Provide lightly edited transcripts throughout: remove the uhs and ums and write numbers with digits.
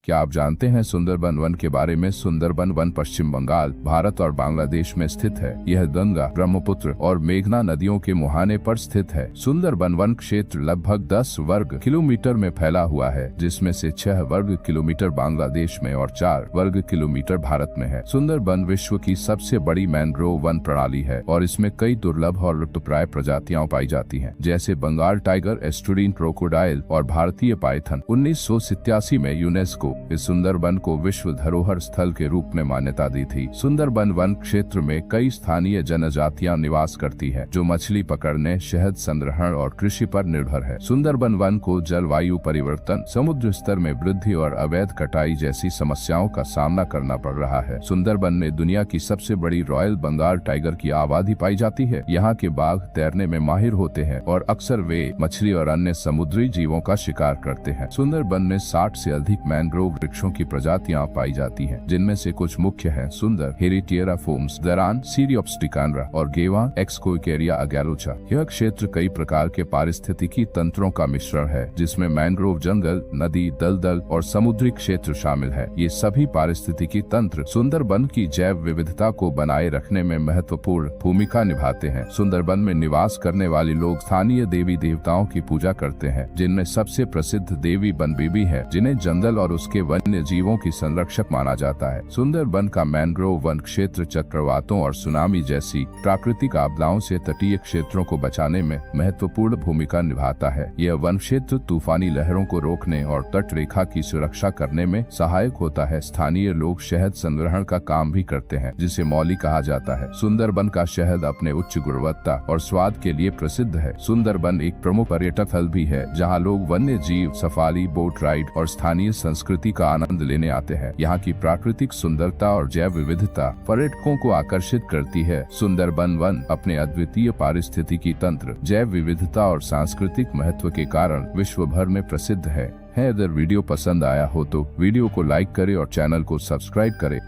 क्या आप जानते हैं सुंदरबन वन के बारे में? सुंदरबन वन पश्चिम बंगाल, भारत और बांग्लादेश में स्थित है। यह गंगा, ब्रह्मपुत्र और मेघना नदियों के मुहाने पर स्थित है। सुंदरबन वन क्षेत्र लगभग 10 वर्ग किलोमीटर में फैला हुआ है, जिसमें से 6 वर्ग किलोमीटर बांग्लादेश में और 4 वर्ग किलोमीटर भारत में है। सुंदरबन विश्व की सबसे बड़ी मैंग्रोव वन प्रणाली है और इसमें कई दुर्लभ और लुप्तप्राय प्रजातियां पाई जाती हैं, जैसे बंगाल टाइगर, एस्टुरिन क्रोकोडाइल और भारतीय पाइथन। 1987 में यूनेस्को इस सुंदरबन को विश्व धरोहर स्थल के रूप में मान्यता दी थी। सुंदरबन वन क्षेत्र में कई स्थानीय जनजातियां निवास करती हैं, जो मछली पकड़ने, शहद संग्रहण और कृषि पर निर्भर है। सुंदरबन वन को जलवायु परिवर्तन, समुद्र स्तर में वृद्धि और अवैध कटाई जैसी समस्याओं का सामना करना पड़ रहा है। सुंदरबन में दुनिया की सबसे बड़ी रॉयल बंगाल टाइगर की आबादी पाई जाती है। यहाँ के बाघ तैरने में माहिर होते हैं और अक्सर वे मछली और अन्य समुद्री जीवों का शिकार करते हैं। सुंदरबन में 60 से अधिक मैंग्रोव वृक्षों की प्रजातियां पाई जाती हैं, जिनमें से कुछ मुख्य हैं सुंदर, हेरिटिएराफोम्स, दरान, सीरियोप्सिटिकांड्रा और गेवा एक्सकोइकेरिया अगैलोचा। यह क्षेत्र कई प्रकार के पारिस्थितिकी तंत्रों का मिश्रण है, जिसमें मैंग्रोव जंगल, नदी, दलदल और समुद्री क्षेत्र शामिल है। ये सभी पारिस्थितिकी तंत्र सुंदरबन की जैव विविधता को बनाए रखने में महत्वपूर्ण भूमिका निभाते हैं। सुंदरबन में निवास करने वाले लोग स्थानीय देवी देवताओं की पूजा करते हैं, जिनमें सबसे प्रसिद्ध देवी बनबिबी है, जिन्हें जंगल और उसके वन्य जीवों की संरक्षक माना जाता है। सुंदरबन का मैंग्रोव वन क्षेत्र चक्रवातों और सुनामी जैसी प्राकृतिक आपदाओं से तटीय क्षेत्रों को बचाने में महत्वपूर्ण भूमिका निभाता है। यह वन क्षेत्र तूफानी लहरों को रोकने और तट रेखा की सुरक्षा करने में सहायक होता है। स्थानीय लोग शहद संग्रहण का काम भी करते हैं, जिसे मौली कहा जाता है। सुंदरबन का शहद अपने उच्च गुणवत्ता और स्वाद के लिए प्रसिद्ध है। सुंदरबन एक प्रमुख पर्यटक स्थल भी है, जहाँ लोग वन्य जीव, सफारी, बोट राइड और स्थानीय संस्कृति का आनंद लेने आते हैं। यहाँ की प्राकृतिक सुंदरता और जैव विविधता पर्यटकों को आकर्षित करती है। सुंदरबन वन अपने अद्वितीय पारिस्थितिकी तंत्र, जैव विविधता और सांस्कृतिक महत्व के कारण विश्व भर में प्रसिद्ध है। अगर वीडियो पसंद आया हो तो वीडियो को लाइक करें और चैनल को सब्सक्राइब करें।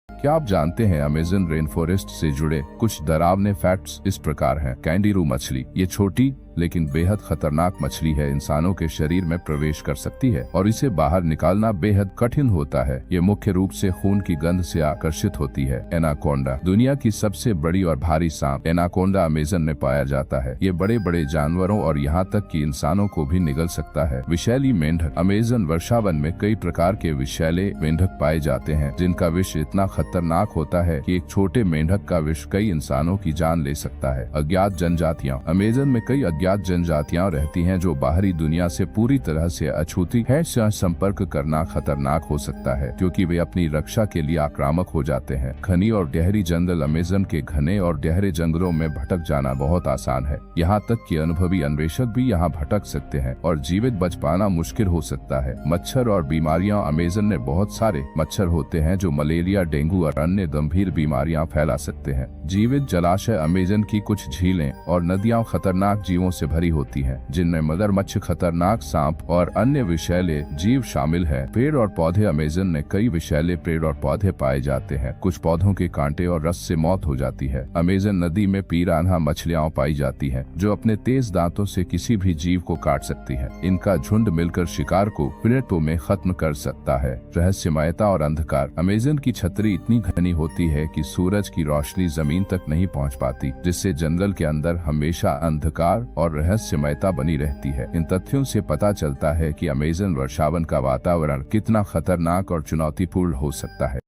क्या आप जानते हैं अमेज़न रेन फॉरेस्ट से जुड़े कुछ डरावने फैक्ट्स इस प्रकार हैं। कैंडिरू मछली, ये छोटी लेकिन बेहद खतरनाक मछली है। इंसानों के शरीर में प्रवेश कर सकती है और इसे बाहर निकालना बेहद कठिन होता है। ये मुख्य रूप से खून की गंध से आकर्षित होती है। एनाकोंडा, दुनिया की सबसे बड़ी और भारी सांप एनाकोंडा अमेज़न में पाया जाता है। ये बड़े बड़े जानवरों और यहाँ तक कि इंसानों को भी निगल सकता है। विषैली मेंढक, अमेज़न वर्षावन में कई प्रकार के विषैले मेंढक पाए जाते हैं, जिनका विष इतना खतरनाक होता है कि एक छोटे मेंढक का विष कई इंसानों की जान ले सकता है। अज्ञात जनजातियाँ, अमेज़न में कई अज्ञात जनजातियां रहती हैं जो बाहरी दुनिया से पूरी तरह से अछूती है। संपर्क करना खतरनाक हो सकता है, क्योंकि वे अपनी रक्षा के लिए आक्रामक हो जाते हैं। घनी और गहरी जंगल, अमेज़न के घने और गहरे जंगलों में भटक जाना बहुत आसान है। यहाँ तक कि अनुभवी अन्वेषक भी यहाँ भटक सकते हैं और जीवित बच पाना मुश्किल हो सकता है। मच्छर और बीमारियां, अमेज़न में बहुत सारे मच्छर होते हैं जो मलेरिया, डेंगू और अन्य गंभीर बीमारियां फैला सकते हैं। जीवित जलाशय, अमेज़न की कुछ झीलें और नदियां खतरनाक जीवों से भरी होती हैं, जिनमें मगरमच्छ, खतरनाक सांप और अन्य विषैले जीव शामिल हैं। पेड़ और पौधे, अमेज़न में कई विषैले पेड़ और पौधे पाए जाते हैं। कुछ पौधों के कांटे और रस से मौत हो जाती है। अमेज़न नदी में पिरान्हा मछलियां पाई जाती हैं, जो अपने तेज दांतों से किसी भी जीव को काट सकती हैं। इनका झुंड मिलकर शिकार को मिनटों में खत्म कर सकता है। रहस्यमयता और अंधकार, अमेज़न की छतरी इतनी घनी होती है कि सूरज की रोशनी जमीन तक नहीं पहुंच पाती, जिससे जंगल के अंदर हमेशा अंधकार और रहस्यमयता बनी रहती है। इन तथ्यों से पता चलता है कि अमेज़न वर्षावन का वातावरण कितना खतरनाक और चुनौतीपूर्ण हो सकता है।